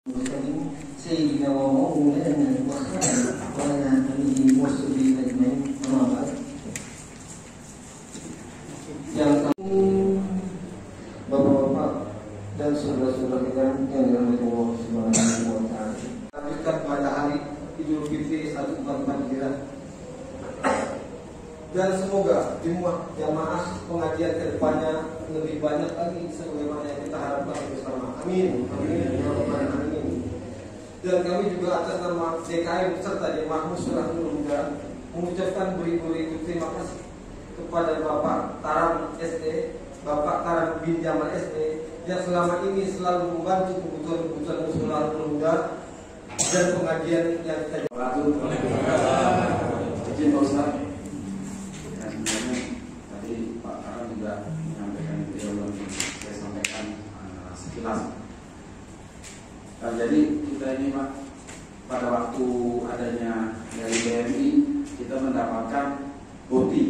سيدنا ومولانا وخالد وعلى آله وصحبه أجمعين أما بعد. Yang Bapak-bapak dan saudara-saudara kita yang dirahmati Allah Subhanahu wa taala. Lanjutkan pada hari Idul Fitri 1444 Hijriah. Dan semoga jemaah pengajian kedepannya lebih banyak lagi sebagaimana yang kita harapkan bersama. Amin. Amin. Ya Rabbal Alamin. Dan kami juga atas nama DKM serta Jemaah Muslimatul Huda mengucapkan beribu-ribu terima kasih kepada Bapak Karam SD, Bapak Karam bin Jamal SD yang selama ini selalu membantu kebutuhan-kebutuhan Muslimatul Huda dan pengajian yang kita lakukan. Izin Pak Ustaz. Tadi Pak Karam juga menyampaikan video yang saya sampaikan sekilas. Jadi kita ini Pak, pada waktu adanya dari BMI kita mendapatkan BOTI.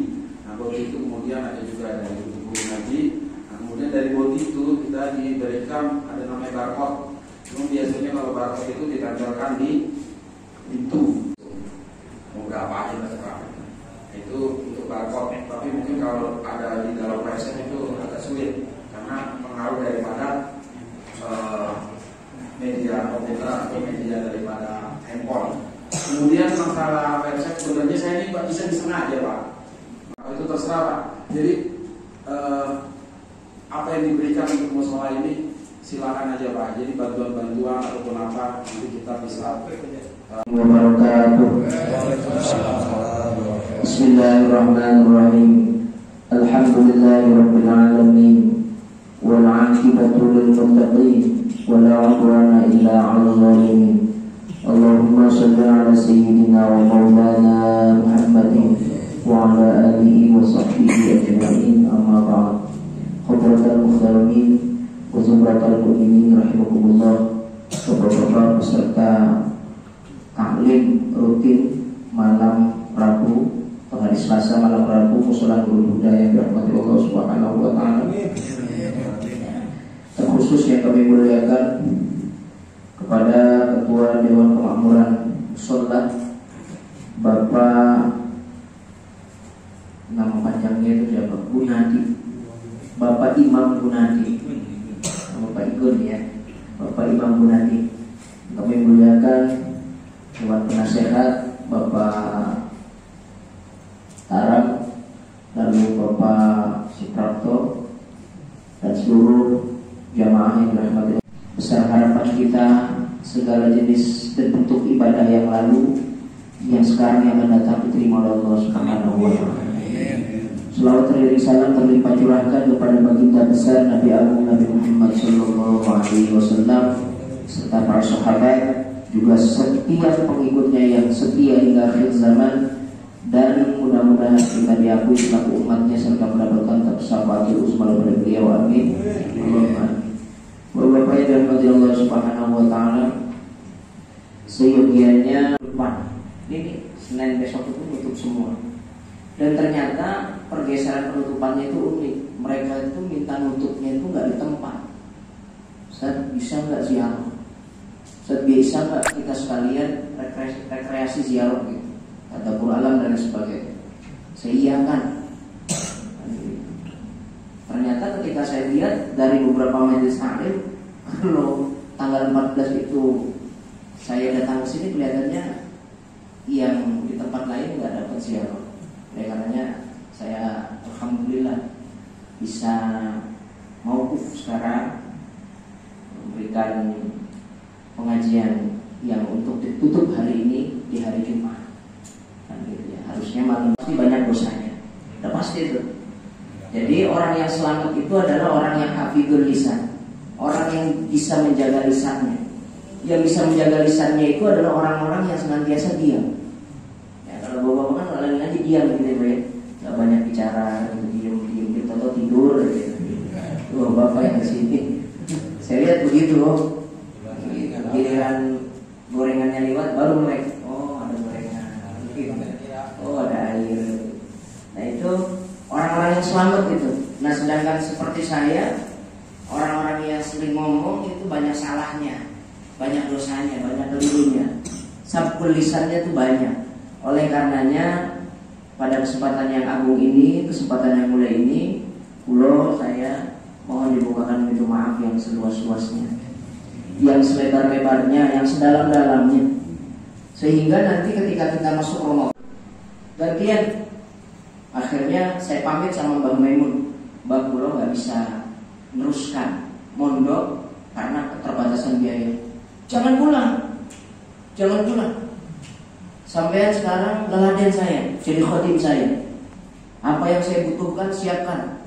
Nah BOTI itu kemudian ada juga dari guru ngaji. Nah kemudian dari BOTI itu kita diberikan ada namanya barcode. Memang biasanya kalau barcode itu ditempelkan di pintu. Mau berapa aja terserah. Itu untuk barcode. Tapi mungkin kalau ada di dalam PSN itu agak sulit karena pengaruh daripada media komputer atau media daripada handphone. Kemudian masalah website sebenarnya saya ini bisa disengaja Pak. Itu terserah Pak. Jadi apa yang diberikan untuk musola ini silakan aja Pak. Jadi bantuan-bantuan ataupun apa nanti kita bisa. Bismillahirrahmanirrahim. Alhamdulillahirabbil alamin. Wal 'aqibatu lil muttaqin. ولا عدوان إلا على الظالمين اللهم صل على سيدنا ومولانا محمد وعلى آله وصحبه أجمعين أما بعد حضرة المحترمين وزمرة المؤمنين رحمكم الله. Bapak-bapak peserta taklim rutin malam Rabu, hari Selasa malam Rabu Mushola Nurul Huda yang dirahmati Allah Subhanahu wa taala. Terkhusus yang kami muliakan kepada Ketua Dewan Kemakmuran Mushola Bapak, nama panjangnya itu siapa? Gunadi, Bapak Imam Gunadi, Bapak Igun ya, Bapak Imam Gunadi. Kami muliakan Dewan Penasehat Bapak Taram, lalu Bapak Suprapto dan seluruh jamaah yang dirahmati. Besar harapan kita segala jenis dan bentuk ibadah yang lalu, yang sekarang yang mendatang diterima oleh Allah Subhanahu wa taala. Selawat teriring salam terlimpah curahkan kepada baginda besar Nabi Agung Nabi Muhammad sallallahu alaihi wasallam serta para sahabat, juga setiap pengikutnya yang setia hingga akhir zaman, dan mudah-mudahan kita diakui selaku umatnya serta mendapatkan syafaat usmah dari beliau. Amin. Allahumma. Bapak dan Allah Subhanahu wa taala, seyogianya depan ini Senin besok itu tutup semua. Dan ternyata pergeseran penutupannya itu unik. Mereka itu minta nutupnya itu nggak di tempat. Ustaz, bisa nggak ziarah? Ustaz, bisa nggak kita sekalian rekreasi ziarah gitu, tadabbur alam dan sebagainya. Saya iyakan. Ternyata ketika saya lihat dari beberapa majelis taklim, kalau tanggal 14 itu saya datang ke sini, kelihatannya yang di tempat lain nggak dapat ziarah. Oleh karenanya saya alhamdulillah bisa mauquf sekarang memberikan pengajian yang untuk ditutup hari ini di hari Jumat. Dan gitu ya, harusnya malam pasti banyak dosanya. Udah pasti itu. Jadi orang yang selamat itu adalah orang yang hafidhul lisan, orang yang bisa menjaga lisannya. Yang bisa menjaga lisannya itu adalah orang-orang yang senantiasa diam. Ya, kalau bapak-bapak kan orang ngaji diam gitu ya, nggak banyak bicara, diam gitu atau tidur gitu. Tuh bapak yang di sini, saya lihat begitu loh. Giliran gorengannya lewat baru melek. Oh ada gorengan, oh ada air. Nah itu orang-orang yang selamat itu. Nah sedangkan seperti saya, orang-orang yang sering ngomong itu banyak salahnya. banyak dosanya, banyak kelirunya, sabkul lisannya itu banyak. Oleh karenanya pada kesempatan yang agung ini, kesempatan yang mulia ini, saya mohon dibukakan pintu maaf yang seluas-luasnya, yang selebar-lebarnya, yang sedalam-dalamnya, sehingga nanti ketika kita masuk Ramadan gantian. Akhirnya saya pamit sama Mbah Maimun, Mbah Kulo nggak bisa meneruskan mondok karena keterbatasan biaya. Jangan pulang. Sampai sekarang ngeladen saya, jadi khotim saya. Apa yang saya butuhkan siapkan,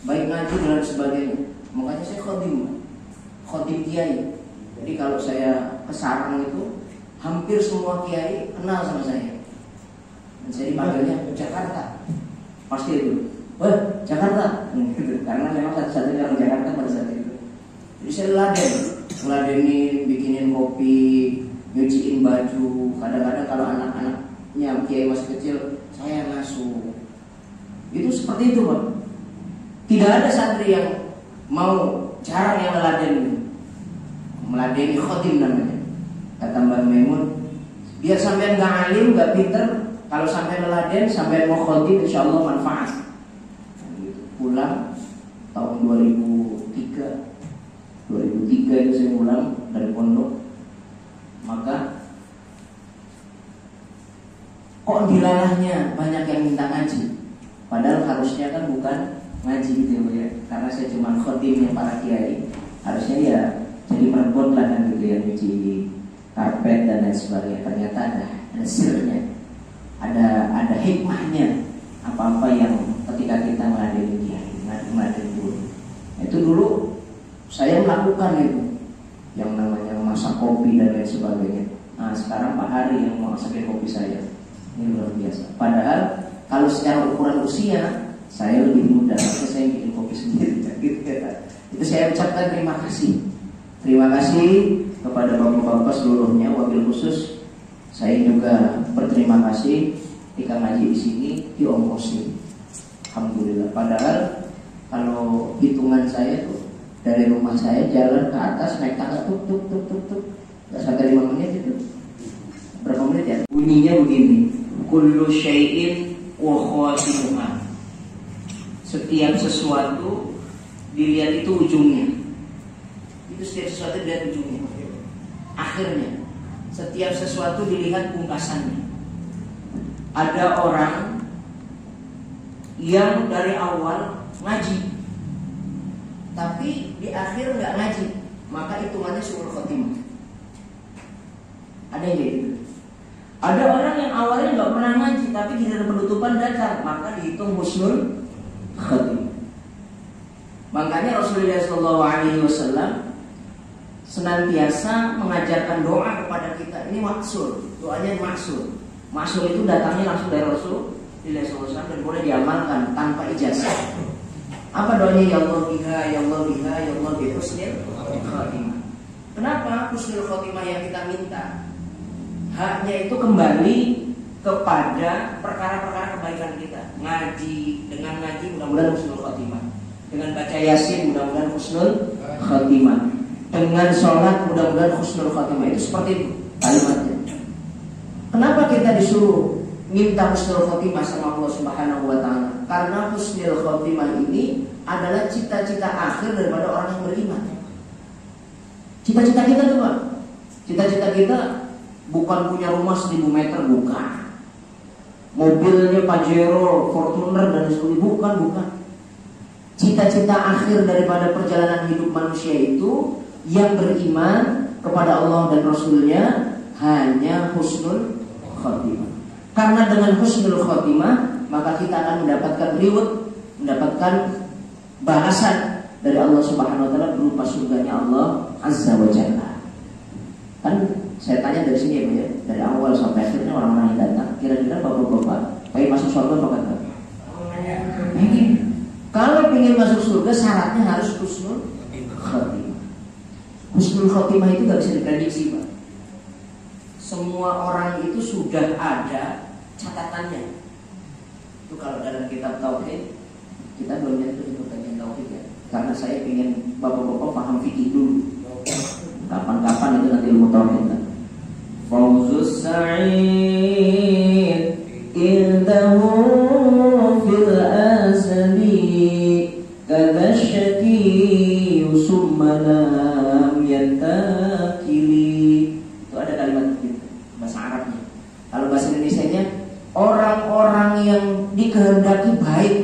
baik ngaji dan sebagainya. Makanya saya khotim kiai. Jadi kalau saya ke Sarang itu, hampir semua kiai kenal sama saya. Dan saya dipanggilnya Jakarta. Pasti itu, Jakarta. Karena memang satu-satunya orang Jakarta pada saat itu. Jadi saya ngeladenin, bikinin kopi, nyuciin baju. Kadang-kadang kalau anak-anaknya kiai masih kecil, saya ngasuh. Itu seperti itu, Pak. Tidak ada santri yang mau, jarang yang meladeni khotim namanya. Kata Mbak Maimun, biar sampean gak alim, gak pinter, kalau sampai neladen, sampai mau khotim, insya Allah manfaat. Pulang tahun 2003 itu saya pulang dari pondok. Maka kok dilalahnya banyak yang minta ngaji, padahal harusnya kan bukan ngaji gitu ya. Karena saya cuma khotimnya para kiai, harusnya ya jadi perbot lah kan gitu ya, nyuci karpet dan lain sebagainya. Ternyata ada sirnya, ada hikmahnya. Apa-apa yang ketika kita meladeni kiai, meladeni guru, itu dulu saya melakukan itu, yang namanya masak kopi dan lain sebagainya. Nah sekarang Pak Hari yang mau masakin kopi saya, ini luar biasa. Padahal kalau secara ukuran usia saya lebih muda, maka saya bikin kopi sendiri. Itu saya ucapkan terima kasih kepada bapak-bapak seluruhnya. Wabil khusus saya juga berterima kasih ketika ngaji di sini diongkosin. Alhamdulillah. Padahal kalau hitungan saya tuh dari rumah saya jalan ke atas naik tangga tuk nggak sampai 5 menit itu. Berapa menit ya? Bunyinya begini, kullu syai'in wa khatimuha. Setiap sesuatu dilihat itu ujungnya. Itu setiap sesuatu dilihat ujungnya. Akhirnya setiap sesuatu dilihat pungkasannya. Ada orang yang dari awal ngaji, tapi di akhir nggak ngaji, maka hitungannya suul khotimah. Ada yang gitu. Ada orang yang awalnya nggak pernah ngaji, tapi di dalam penutupan datang, maka dihitung husnul khotimah. Makanya Rasulullah SAW senantiasa mengajarkan doa kepada kita. Ini maksul, doanya maksul. Maksul itu datangnya langsung dari Rasulullah SAW dan boleh diamalkan tanpa ijazah. Apa doanya? Ya Allah biha, ya Allah biha, ya Allah bi husnil khotimah. Kenapa husnul khotimah yang kita minta? Haknya itu kembali kepada perkara-perkara kebaikan kita. Ngaji, dengan ngaji mudah-mudahan husnul khotimah. Dengan baca Yasin mudah-mudahan husnul khotimah. Dengan sholat mudah-mudahan husnul khotimah. Itu seperti itu kalimatnya. Kenapa kita disuruh minta husnul khotimah sama Allah Subhanahu wa ta'ala? Karena husnul khotimah ini adalah cita-cita akhir daripada orang yang beriman. Cita-cita kita tuh Pak, cita-cita kita bukan punya rumah 1000 meter, bukan. Mobilnya Pajero, Fortuner dan sebagainya, bukan. Cita-cita akhir daripada perjalanan hidup manusia itu yang beriman kepada Allah dan Rasulnya hanya husnul khotimah. Karena dengan husnul khotimah maka kita akan mendapatkan reward, mendapatkan balasan dari Allah Subhanahu wa ta'ala berupa surganya Allah Azza wa Jalla. Kan saya tanya dari sini ya, dari awal sampai akhirnya orang-orang yang datang, kira-kira bapak-bapak pengen masuk surga apa enggak? Pengen. Kalau pengen masuk surga syaratnya harus husnul khotimah. Husnul khotimah itu gak bisa diprediksi Pak. Semua orang itu sudah ada catatannya. Itu kalau dalam kitab tauhid, kita belum nyentuh itu kajian tauhid ya. Karena saya ingin bapak-bapak paham fikih dulu. Kapan-kapan itu nanti ilmu tauhid lah. Fawzus sa'id indahu fil azali kadza syaki summa lam yantakili. Itu ada kalimat itu bahasa Arabnya. Kalau bahasa Indonesianya, orang-orang yang dikehendaki baik.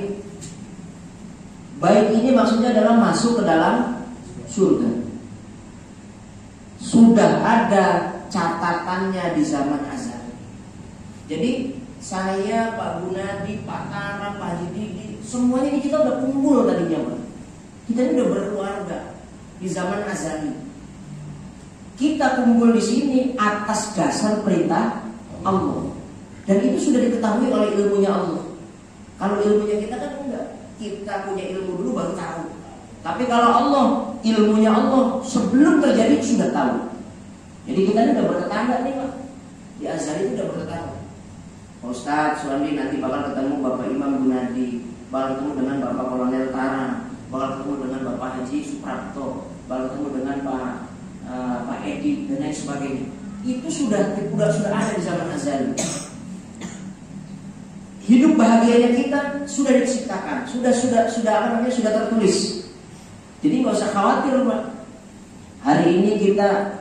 Baik ini maksudnya adalah masuk ke dalam surga. Sudah ada catatannya di zaman azal. Jadi saya, Pak Gunadi, Pak Tara, Pak Haji Didi, semuanya ini kita udah kumpul tadinya, Pak. Kita ini udah berkeluarga di zaman azali. Kita kumpul di sini atas dasar perintah Allah. Dan itu sudah diketahui oleh ilmunya Allah. Kalau ilmunya kita kan enggak. Kita punya ilmu dulu baru tahu. Tapi kalau Allah, ilmunya Allah sebelum terjadi sudah tahu. Jadi kita ini udah bertetangga nih, Pak. Di azali itu udah bertetangga. Pak Ustadz Suwandi nanti bakal ketemu Bapak Imam Gunadi, bakal ketemu dengan Bapak Kolonel Tara, bakal ketemu dengan Bapak Haji Suprapto, bakal ketemu dengan Pak Edi dan lain sebagainya. Itu sudah ada di zaman azali. Hidup bahagianya kita sudah diciptakan, sudah tertulis. Jadi nggak usah khawatir, Pak. Hari ini kita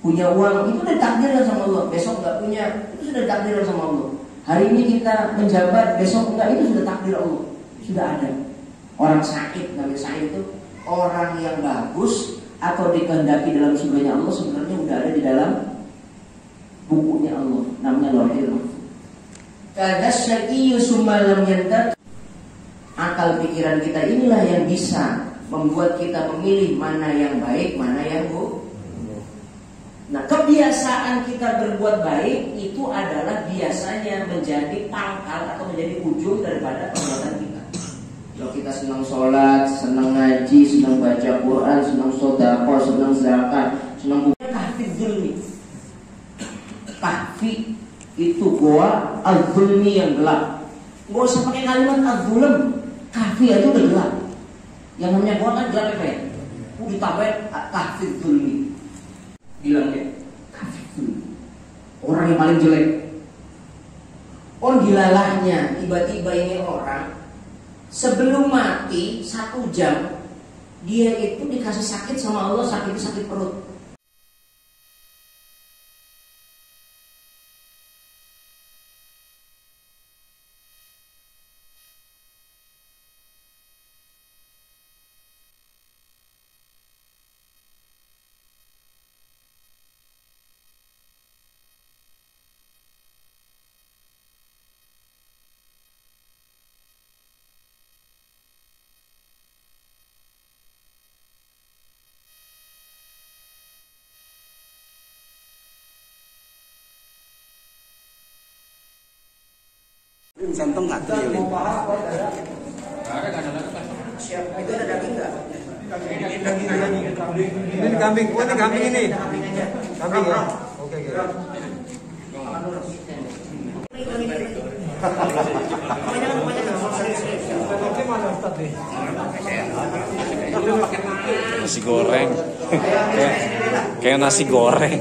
punya uang, itu sudah ditakdirkan sama Allah. Besok nggak punya, itu sudah ditakdirkan sama Allah. Hari ini kita menjabat, besok enggak, itu sudah takdir Allah. Sudah ada. Orang sakit, namanya sakit itu orang yang bagus atau dikehendaki dalam surganya Allah sebenarnya sudah ada di dalam bukunya Allah, namanya Lauhul Mahfuz. Kadza syaqiyyu summa lam yantak. Akal pikiran kita inilah yang bisa membuat kita memilih mana yang baik, mana yang buruk. Nah, kebiasaan kita berbuat baik itu adalah biasanya menjadi pangkal atau menjadi ujung daripada perbuatan kita. Kalau kita senang sholat, senang ngaji, senang baca Quran, senang sedekah, senang zakat, senang kahfi zulmi. Kahfi itu goa az-zulmi yang gelap. Gak usah pakai kalimat az-zulm. Kahfi itu udah gelap. Yang namanya goa kan gelap ya. Ditambahin kahfi zulmi. Bilangnya kahfi zulmi. Orang yang paling jelek. Dilalahnya tiba-tiba ini orang sebelum mati 1 jam dia itu dikasih sakit sama Allah, sakit perut. Santong nggak tuh? Siap, itu ada daging nggak? Ini kambing, ini kambing ini. Kambing ya. Oke. Nasi goreng. Kayak nasi goreng.